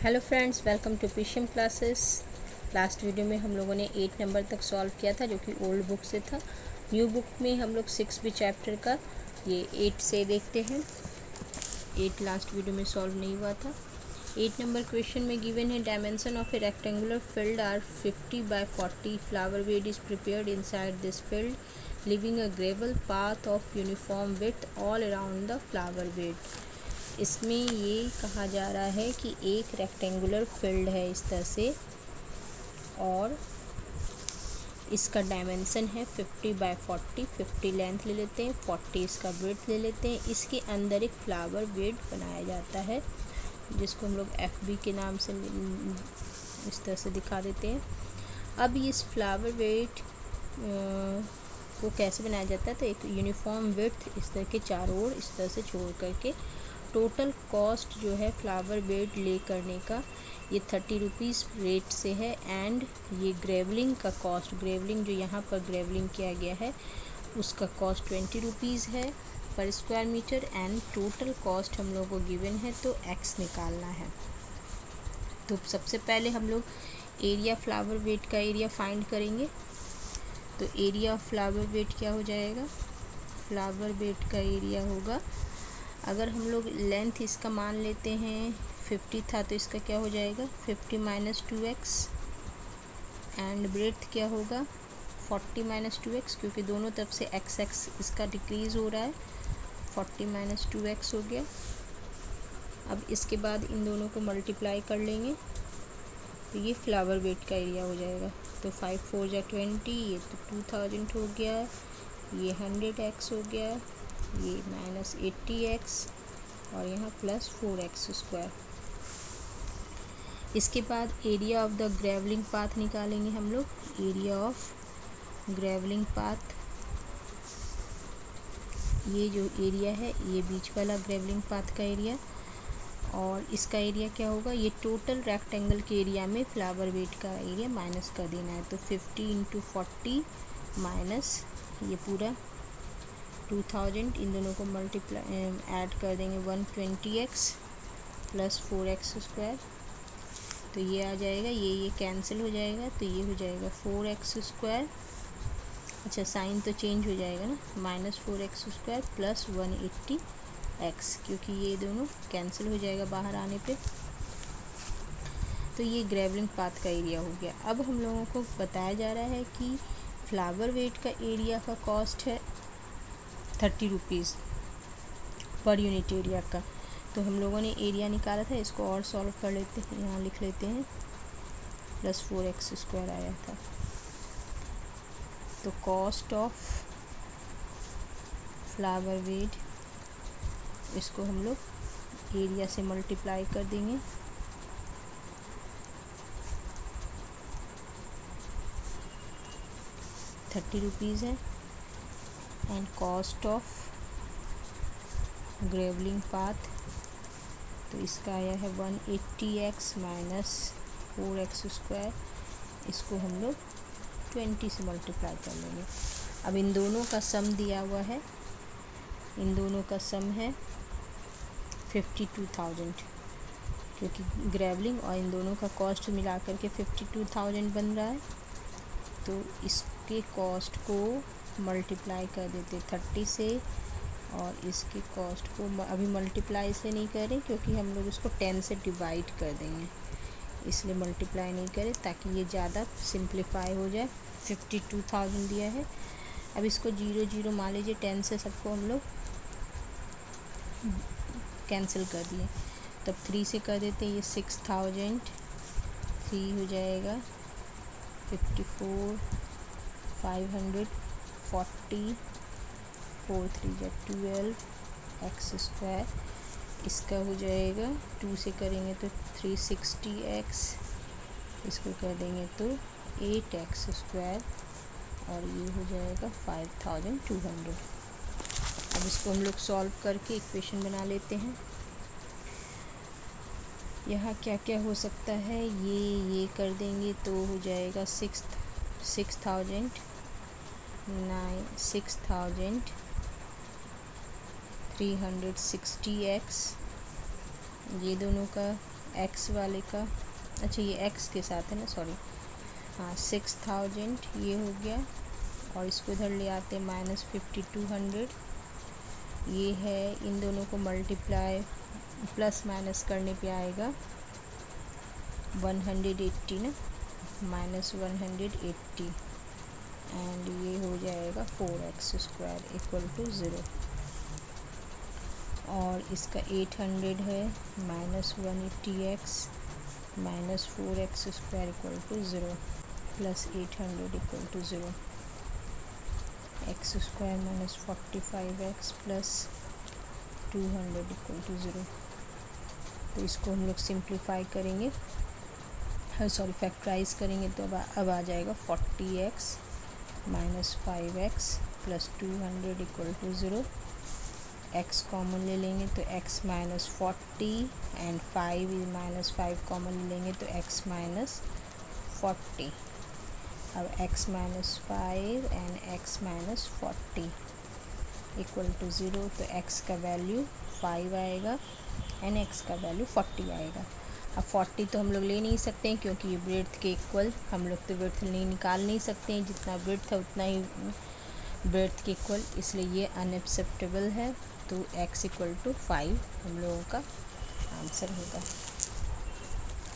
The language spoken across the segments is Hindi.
हेलो फ्रेंड्स, वेलकम टू पीशियम क्लासेस। लास्ट वीडियो में हम लोगों ने 8 नंबर तक सॉल्व किया था, जो कि ओल्ड बुक से था। न्यू बुक में हम लोग 6 चैप्टर का ये 8 से देखते हैं। 8 लास्ट वीडियो में सॉल्व नहीं हुआ था। 8 नंबर क्वेश्चन में गिवन है dimension of a rectangular field are 50 by 40 flower bed is prepared inside this field leaving a gravel path of uniform width all around the flower bed. इसमें ये कहा जा रहा है कि एक रेक्टेंगुलर फील्ड है इस तरह से, और इसका डायमेंशन है 50 by 40। 50 लेंथ ले लेते हैं, 40 इसका विड्थ ले लेते हैं। इसके अंदर एक फ्लावर बेड बनाया जाता है, जिसको हम लोग FB के नाम से इस तरह से दिखा देते हैं। अब इस फ्लावर बेड को कैसे बनाया जाता है, तो एक यूनिफॉर्म विड्थ इस तरह के चारों ओर इस तरह से छोड़ करके टोटल कॉस्ट जो है फ्लावर बेड ले करने का ये 30 रुपीज़ रेट से है। एंड ये ग्रेवलिंग का कॉस्ट, ग्रेवलिंग जो यहाँ पर ग्रेवलिंग किया गया है उसका कॉस्ट 20 रुपीज़ है पर square metre. And total cost हम लोग को गिवन है, तो x निकालना है। तो सबसे पहले हम लोग एरिया फ्लावर बेड का एरिया फाइंड करेंगे। तो एरिया ऑफ फ्लावर बेड क्या हो जाएगा, फ्लावर बेड का एरिया होगा, अगर हम लोग लेंथ इसका मान लेते हैं 50 था, तो इसका क्या हो जाएगा 50 - 2x। एंड ब्रेड्थ क्या होगा 40 - 2x, क्योंकि दोनों तरफ से x इसका डिक्रीज़ हो रहा है। 40 - 2x हो गया। अब इसके बाद इन दोनों को मल्टीप्लाई कर लेंगे, तो ये फ्लावर बेड का एरिया हो जाएगा। तो 5 4 जा 20, ये तो 2000 हो गया, ये 100x हो गया, ये -80x और यहाँ +4x²। इसके बाद area of the grovelling path निकालेंगे हम लोग। एरिया ऑफ ग्रेवलिंग पाथ, ये जो एरिया है ये बीच वाला ग्रेवलिंग पाथ का एरिया, और इसका एरिया क्या होगा, ये टोटल रेक्टेंगल के एरिया में फ्लावर बेड का एरिया माइनस कर देना है। तो 50 × 40 माइनस ये पूरा 2000, इन दोनों को मल्टीप्लाई ऐड कर देंगे 120x + 4x²। तो ये आ जाएगा, ये कैंसिल हो जाएगा, तो ये हो जाएगा 4x²। अच्छा, साइन तो चेंज हो जाएगा ना, -4x² + 180x, क्योंकि ये दोनों कैंसिल हो जाएगा बाहर आने पे। तो ये ग्रेवलिंग पाथ का एरिया हो गया। अब हम लोगों को बताया जा रहा है कि फ्लावर बेड का एरिया का कॉस्ट है 30 रुपीज़ पर यूनिट एरिया का। तो हम लोगों ने एरिया निकाला था, इसको और सॉल्व कर लेते हैं, यहाँ लिख लेते हैं +4x² आया था। तो कॉस्ट ऑफ फ्लावर बेड, इसको हम लोग एरिया से मल्टीप्लाई कर देंगे। ₹30 है। And cost of grovelling path, तो इसका आया है 180x - 4x²। इसको हम लोग 20 से मल्टीप्लाई कर लेंगे। अब इन दोनों का सम दिया हुआ है, इन दोनों का सम है 52,000, क्योंकि ग्रेवलिंग और इन दोनों का कॉस्ट मिला करके 52,000 बन रहा है। तो इसके कॉस्ट को मल्टीप्लाई कर देते 30 से, और इसकी कॉस्ट को अभी मल्टीप्लाई से नहीं करें, क्योंकि हम लोग इसको 10 से डिवाइड कर देंगे, इसलिए मल्टीप्लाई नहीं करें ताकि ये ज़्यादा सिंप्लीफाई हो जाए। 52,000 दिया है। अब इसको 0 0 मान लीजिए, 10 से सबको हम लोग कैंसिल कर दिए, तब 3 से कर देते हैं, ये 6000, 3 हो जाएगा 54, 540, 4 3 जा 12x²। इसका हो जाएगा 2 से करेंगे तो 360x, इसको कर देंगे तो 8x², और ये हो जाएगा 5200। अब इसको हम लोग सॉल्व करके इक्वेशन बना लेते हैं। यहाँ क्या क्या हो सकता है, ये कर देंगे तो हो जाएगा 6360x, ये दोनों का एक्स वाले का, अच्छा ये एक्स के साथ है ना, सॉरी, हाँ 6000 ये हो गया, और इसको इधर ले आते हैं -5200, ये है, इन दोनों को मल्टीप्लाई प्लस माइनस करने पे आएगा 180 ना, -180, एंड ये हो जाएगा 4x² इक्वल टू 0, और इसका 800 है -180x -4x² equal to 0 plus 800 equal to 0, x² -45x plus 200 equal to 0। तो इसको हम लोग सिंप्लीफाई करेंगे, सॉरी फैक्टराइज करेंगे, तो अब आ जाएगा 40x -5x plus 200 equal to 0। x common ले लेंगे तो x -40 एंड 5 कॉमन ले लेंगे तो x -40। अब x -5 and x -40 equal to 0, तो x का वैल्यू 5 आएगा एंड x का वैल्यू 40 आएगा। अब 40 तो हम लोग ले नहीं सकते हैं क्योंकि ये ब्रेड्थ के इक्वल, हम लोग तो ब्रेड्थ नहीं निकाल नहीं सकते हैं, जितना ब्रेड्थ है उतना ही ब्रेड्थ के इक्वल, इसलिए ये अनएक्सेप्टेबल है। तो x इक्वल टू 5 हम लोगों का आंसर होगा।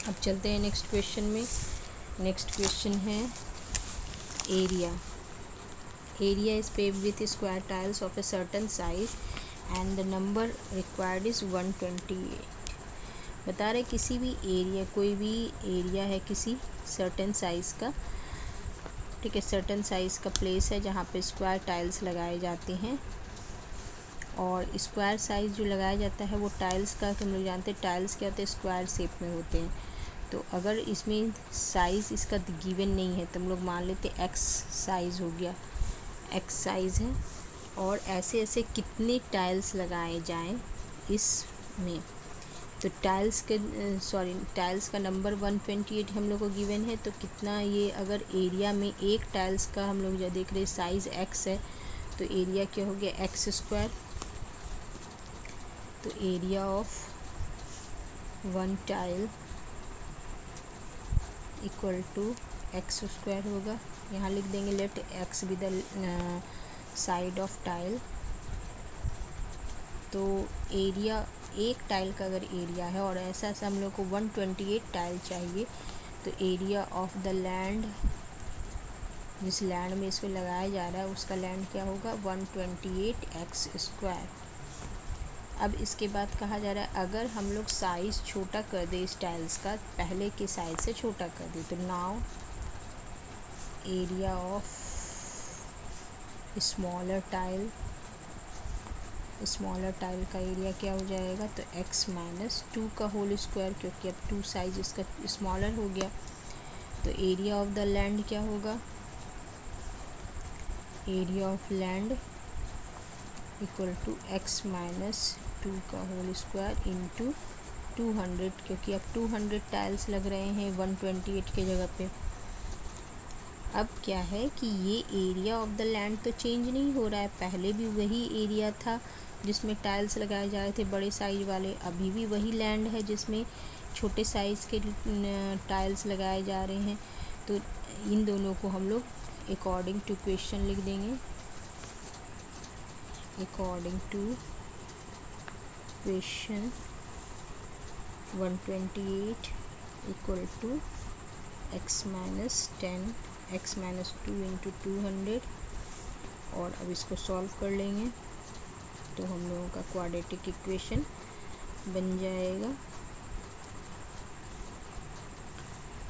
अब चलते हैं नेक्स्ट क्वेश्चन में। नेक्स्ट क्वेश्चन है area. Area is paved with square tiles of a certain size and the number required is 128। बता रहे किसी भी एरिया, कोई भी एरिया है किसी सर्टेन साइज़ का, ठीक है, सर्टेन साइज़ का प्लेस है जहाँ पे स्क्वायर टाइल्स लगाए जाते हैं, और स्क्वायर साइज़ जो लगाया जाता है वो टाइल्स का, हम लोग जानते हैं टाइल्स क्या होते हैं, स्क्वायर शेप में होते हैं। तो अगर इसमें साइज़ इसका गिवन नहीं है तो हम लोग मान लेते हैं एक्स साइज़ हो गया, एक्स साइज़ है, और ऐसे ऐसे कितने टाइल्स लगाए जाएं इसमें। तो टाइल्स का नंबर 128 हम लोग को गिवन है, तो कितना ये, अगर एरिया में एक टाइल्स का हम लोग जो देख रहे हैं साइज़ x है, तो एरिया क्या हो गया x²। तो area of 1 tile equal to x² होगा। यहाँ लिख देंगे let x be the side of tile. तो एरिया, एक टाइल का अगर एरिया है और ऐसा हम लोग को 128 टाइल चाहिए, तो एरिया ऑफ द लैंड, जिस लैंड में इसको लगाया जा रहा है उसका लैंड क्या होगा 128x²। अब इसके बाद कहा जा रहा है अगर हम लोग साइज़ छोटा कर दे इस टाइल्स का, पहले के साइज से छोटा कर दे, तो now area of smaller tile का एरिया क्या हो जाएगा, तो x -2 का होल स्क्वायर, क्योंकि अब 2 साइज इसका स्मॉलर हो गया। तो एरिया ऑफ द लैंड क्या होगा, area of land equal to x -2 का होल स्क्वायर इंटू 200, क्योंकि अब 200 टाइल्स लग रहे हैं 128 के जगह पे। अब क्या है कि ये एरिया ऑफ द लैंड तो चेंज नहीं हो रहा है, पहले भी वही एरिया था जिसमें टाइल्स लगाए जा रहे थे बड़े साइज वाले, अभी भी वही लैंड है जिसमें छोटे साइज़ के टाइल्स लगाए जा रहे हैं। तो इन दोनों को हम लोग अकॉर्डिंग टू क्वेश्चन लिख देंगे, according to question 128 equal to x -2 into 200, और अब इसको सॉल्व कर लेंगे तो हम लोगों का क्वाड्रेटिक इक्वेशन बन जाएगा।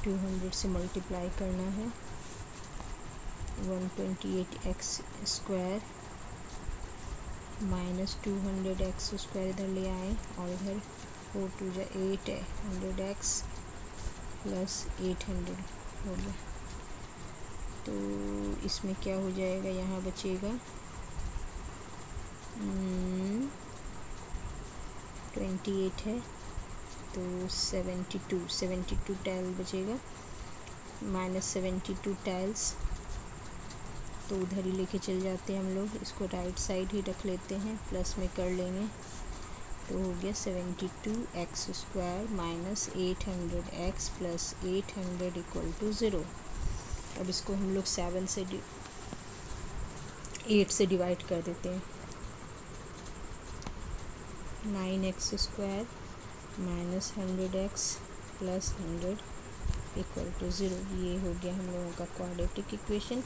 200 से मल्टीप्लाई करना है, 128x² माइनस 200x² इधर ले आए, और इधर 4 2 800x प्लस 800 हो गया। तो इसमें क्या हो जाएगा, यहाँ बचेगा 28 है तो 72 टाइल बचेगा, -72 टाइल्स, तो उधर ही लेके चल जाते हैं हम लोग, इसको राइट साइड ही रख लेते हैं, प्लस में कर लेंगे तो हो गया 72x² minus 800x plus 800 equal to 0। अब इसको हम लोग 8 से डिवाइड कर देते हैं। 9x² minus 100x plus 100 equal to 0। ये हो गया हम लोगों का क्वाड्रेटिक इक्वेशन।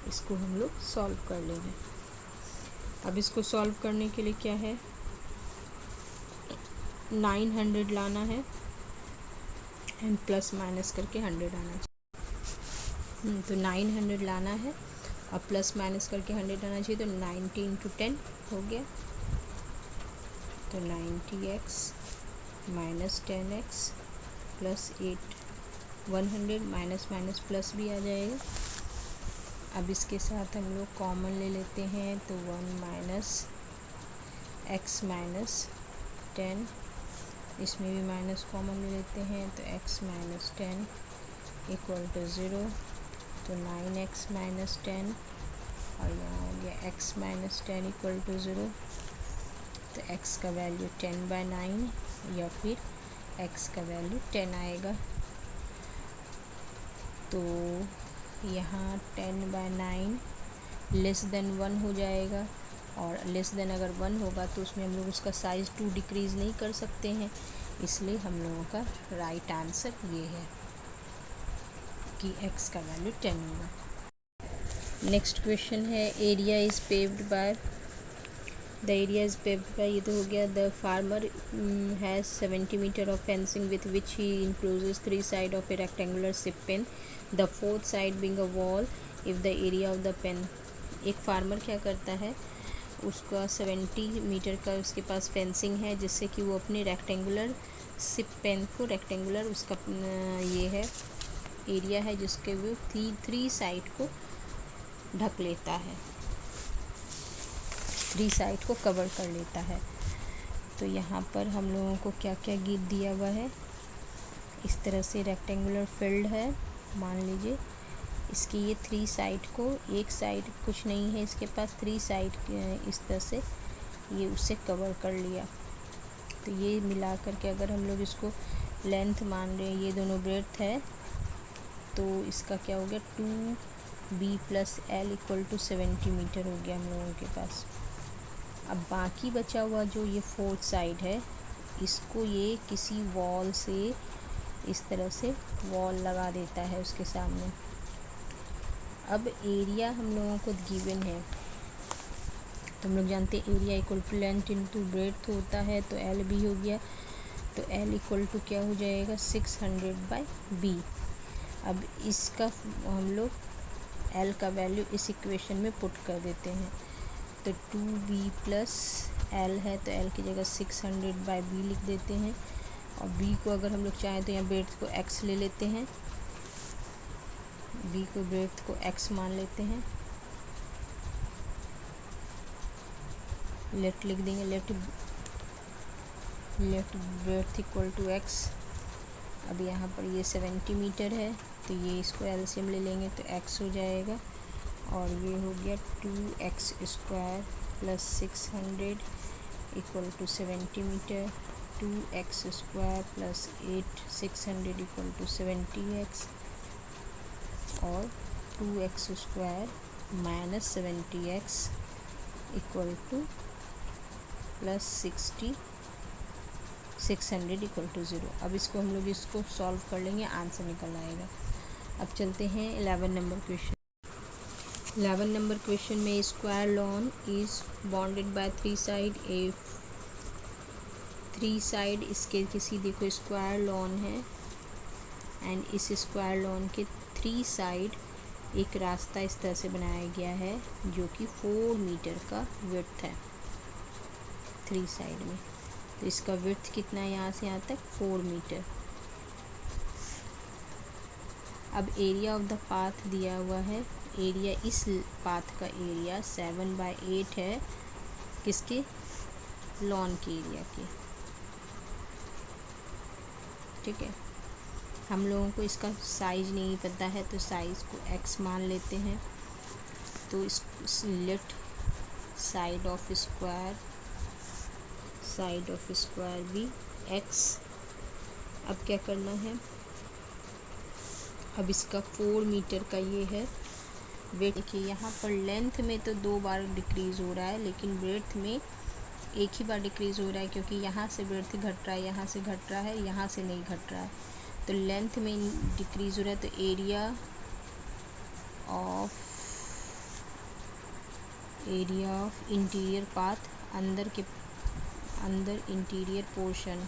इसको हम लोग सॉल्व कर लेंगे। अब इसको सॉल्व करने के लिए क्या है, 900 लाना है एंड प्लस माइनस करके 100 आना चाहिए। तो 900 लाना है और प्लस माइनस करके 100 आना चाहिए। तो 90 × 10 हो गया, तो 90x minus 10x plus 8, 100 minus minus plus भी आ जाएगा। अब इसके साथ हम लोग कॉमन ले लेते हैं, तो 1 माइनस x माइनस 10, इसमें भी माइनस कॉमन ले लेते हैं, तो x माइनस 10 इक्वल टू 0। तो 9x माइनस 10 और यहाँ हो गया x माइनस 10 इक्वल टू 0। तो x का वैल्यू 10/9 या फिर x का वैल्यू 10 आएगा। तो यहाँ 10/9 लेस देन 1 हो जाएगा, और लेस देन अगर 1 होगा तो उसमें हम लोग उसका साइज़ 2 डिक्रीज़ नहीं कर सकते हैं, इसलिए हम लोगों का राइट आंसर ये है कि x का वैल्यू 10 होगा। नेक्स्ट क्वेश्चन है, area is paved by, the area is paved by, ये तो हो गया। The farmer has 70 metre of fencing with which he encloses 3 side of a rectangular sheep pen, the 4th side being a wall if the area of the pen. एक फार्मर क्या करता है, उसका 70 मीटर का उसके पास फेंसिंग है, जिससे कि वो अपने रेक्टेंगुलर सिप पेन को, रेक्टेंगुलर उसका ये है एरिया है जिसके वो 3 साइड को ढक लेता है, 3 साइड को कवर कर लेता है। तो यहाँ पर हम लोगों को क्या क्या गिव दिया हुआ है, इस तरह से रेक्टेंगुलर फील्ड है, मान लीजिए इसकी ये 3 साइड को, एक साइड कुछ नहीं है इसके पास, 3 साइड इस तरह से ये उससे कवर कर लिया। तो ये मिला करके अगर हम लोग इसको लेंथ मान रहे हैं, ये दोनों ब्रेड्थ है, तो इसका क्या हो गया 2b + l equal to 70 metre हो गया हम लोगों के पास। अब बाकी बचा हुआ जो ये 4th साइड है, इसको ये किसी वॉल से इस तरह से वॉल लगा देता है उसके सामने। अब एरिया हम लोगों को गिवन है, तो हम लोग जानते हैं area equal to length into breadth होता है, तो एल भी हो गया। तो एल इक्वल टू क्या हो जाएगा 600/b। अब इसका हम लोग एल का वैल्यू इस इक्वेशन में पुट कर देते हैं, तो 2b + l है, तो l की जगह 600/b लिख देते हैं। और b को अगर हम लोग चाहें तो यहाँ ब्रेड्थ को x ले लेते हैं, b को ब्रेड्थ को x मान लेते हैं, लेट लिख देंगे, let breadth equal to x। अब यहाँ पर ये 70 मीटर है, तो ये इसको एलसीएम ले लेंगे तो x हो जाएगा, और ये हो गया 2x² + 600 equal to 70 metre, 2x² + 8 600 equal to 70x, और 2x² minus 70x equal to plus 600 equal to 0। अब इसको हम लोग इसको सॉल्व कर लेंगे, आंसर निकल आएगा। अब चलते हैं 11 नंबर क्वेश्चन। 11 नंबर क्वेश्चन में square lawn is bonded by 3 side, a 3 side इसके किसी देखो स्क्वायर लॉन है, एंड इस स्क्वायर लॉन के 3 साइड एक रास्ता इस तरह से बनाया गया है जो कि 4 मीटर का विड्थ है 3 साइड में। तो इसका विड्थ कितना है यहाँ से यहाँ तक 4 मीटर। अब एरिया ऑफ द पाथ दिया हुआ है, एरिया इस पाथ का एरिया 7/8 है, किसके, लॉन के एरिया के, ठीक है। हम लोगों को इसका साइज नहीं पता है, तो साइज़ को x मान लेते हैं। तो इस left side of square side of square भी x। अब क्या करना है, अब इसका 4 मीटर का ये है वेट। देखिए यहाँ पर लेंथ में तो 2 बार डिक्रीज़ हो रहा है, लेकिन ब्रेड्थ में एक ही बार डिक्रीज़ हो रहा है, क्योंकि यहाँ से ब्रेड्थ घट रहा है, यहाँ से घट रहा है, यहाँ से नहीं घट रहा है। तो लेंथ में डिक्रीज़ हो रहा है, तो एरिया ऑफ इंटीरियर पाथ, अंदर इंटीरियर पोर्शन,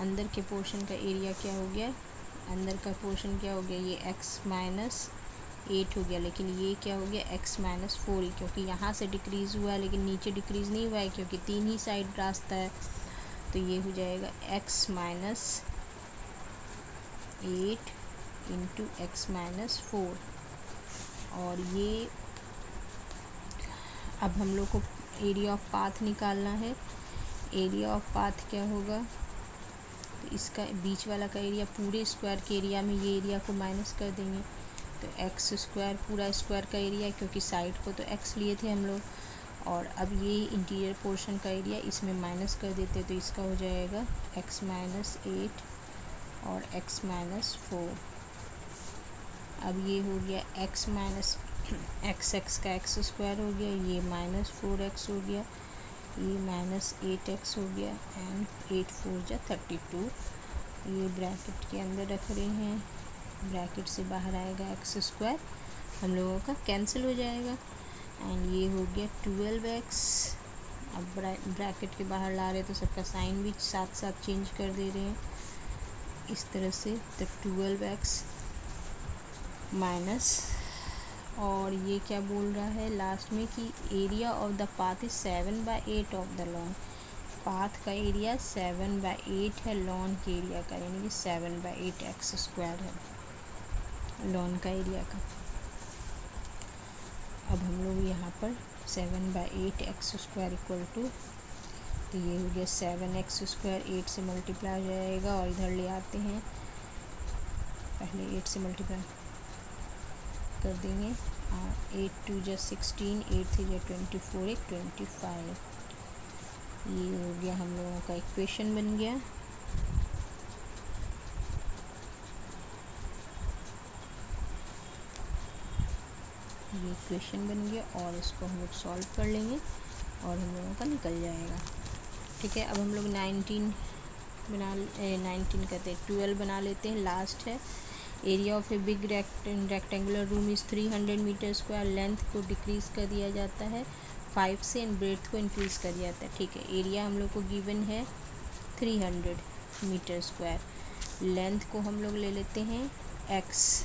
अंदर के पोर्शन का एरिया क्या हो गया, अंदर का पोर्शन क्या हो गया, ये x-8 हो गया, लेकिन ये क्या हो गया x-4 ही, क्योंकि यहाँ से डिक्रीज़ हुआ है लेकिन नीचे डिक्रीज़ नहीं हुआ है, क्योंकि 3 ही साइड रास्ता है। तो ये हो जाएगा x-8 इंटू x-4। और ये अब हम लोग को एरिया ऑफ पाथ निकालना है। एरिया ऑफ पाथ क्या होगा, तो इसका बीच वाला का एरिया, पूरे स्क्वायर के एरिया में ये एरिया को माइनस कर देंगे, तो एक्स स्क्वायर पूरा स्क्वायर का एरिया, क्योंकि साइड को तो x लिए थे हम लोग, और अब ये इंटीरियर पोर्शन का एरिया इसमें माइनस कर देते, तो इसका हो जाएगा x-8 और x-4। अब ये हो गया x का x स्क्वायर हो गया, ये -4x हो गया, ये -8x हो गया, एंड 8 4 जा 32। ये ब्रैकेट के अंदर रख रहे हैं, ब्रैकेट से बाहर आएगा x स्क्वायर, हम लोगों का कैंसिल हो जाएगा, एंड ये हो गया 12x। अब ब्रैकेट के बाहर ला रहे तो सबका साइन भी साथ साथ चेंज कर दे रहे हैं इस तरह से, तो 12x माइनस, और ये क्या बोल रहा है लास्ट में कि area of the path is 7/8 of the lawn. Path का एरिया 7/8 है लॉन के एरिया का, यानी कि 7/8 एक्स स्क्वायर है लॉन का एरिया का। अब हम लोग यहाँ पर 7/8 एक्स स्क्वायर इक्वल टू, तो ये हो गया 7x स्क्वायर, 8 से मल्टीप्लाई हो जाएगा, और इधर ले आते हैं, पहले 8 से मल्टीप्लाई कर देंगे, 8 2 जा 16, 8 3 जा 24, 1 25। ये हो गया हम लोगों का इक्वेशन बन गया। ये इक्वेशन बन गया, और इसको हम लोग सॉल्व कर लेंगे और हम लोगों का निकल जाएगा। ठीक है, अब हम लोग 19 कहते हैं 12 बना लेते हैं, लास्ट है। Area of a big rectangular room is 300 metre square. Length को डिक्रीज़ कर दिया जाता है 5 से, एंड ब्रेड्थ को इंक्रीज़ कर दिया जाता है। ठीक है, एरिया हम लोग को गिवन है 300 मीटर स्क्वायर, लेंथ को हम लोग ले लेते हैं x,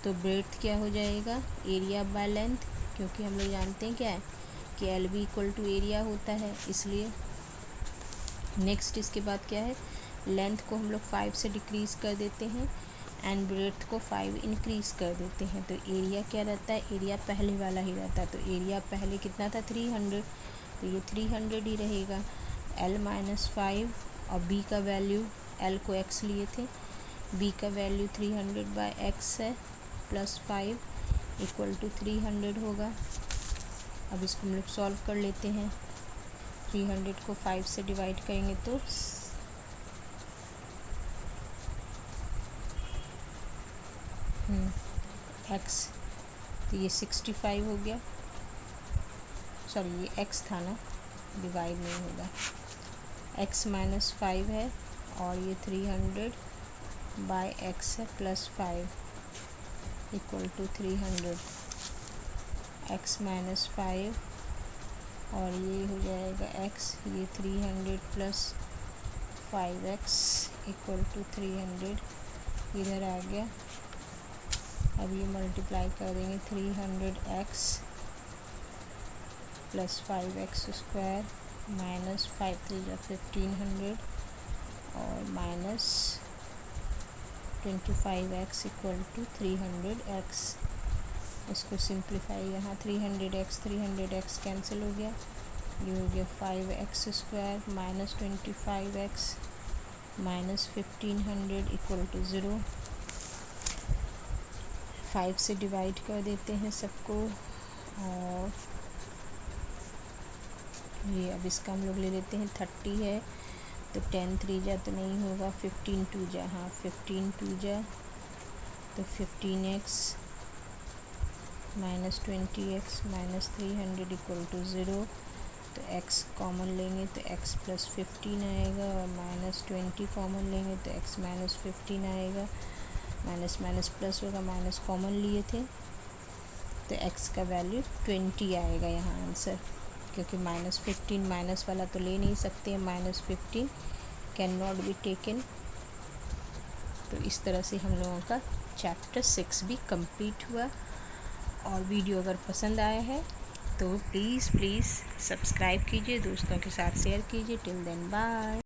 तो ब्रेड्थ क्या हो जाएगा, एरिया बाय लेंथ, क्योंकि हम लोग जानते हैं क्या है कि LB इक्वल टू एरिया होता है, इसलिए। नेक्स्ट इसके बाद क्या है, लेंथ को हम लोग 5 से डिक्रीज़ कर देते हैं, एंड ब्रेड्थ को 5 इंक्रीज़ कर देते हैं, तो एरिया क्या रहता है, एरिया पहले वाला ही रहता है। तो एरिया पहले कितना था 300, तो ये 300 ही रहेगा, L-5, और B का वैल्यू, L को x लिए थे, B का वैल्यू 300/x है, प्लस 5 इक्वल टू 300 होगा। अब इसको हम लोग सॉल्व कर लेते हैं, 300 को 5 से डिवाइड करेंगे तो x, तो ये 65 हो गया, सॉरी ये x था ना, डिवाइड नहीं होगा, x-5 है, और ये 300/x है, प्लस 5 इक्वल टू 300, x-5, और ये हो जाएगा x, ये 300 प्लस 5x इक्वल टू 300, इधर आ गया। अब ये मल्टीप्लाई कर देंगे, 300x plus 5x square minus 5 3 जा 1500, और minus 25x equal to 300x। इसको सिंप्लीफाई, यहाँ 300x कैंसिल हो गया, ये हो गया 5x square minus 25x minus 1500 equal to 0। 5 से डिवाइड कर देते हैं सबको, और ये अब इसका हम लोग ले लेते हैं 30 है तो 10 3 जा तो नहीं होगा, 15 2 जा, हाँ 15 2 जा तो 15x minus 20x minus 300 equal to 0। तो x कॉमन लेंगे तो x प्लस 15 आएगा और माइनस 20 कॉमन लेंगे तो x माइनस 15 आएगा। माइनस माइनस प्लस होगा, माइनस कॉमन लिए थे तो x का वैल्यू 20 आएगा यहाँ आंसर, क्योंकि माइनस 15 माइनस वाला तो ले नहीं सकते, minus 15 can not be taken. तो इस तरह से हम लोगों का चैप्टर 6 भी कंप्लीट हुआ। और वीडियो अगर पसंद आया है तो प्लीज़ सब्सक्राइब कीजिए, दोस्तों के साथ शेयर कीजिए। Till then bye.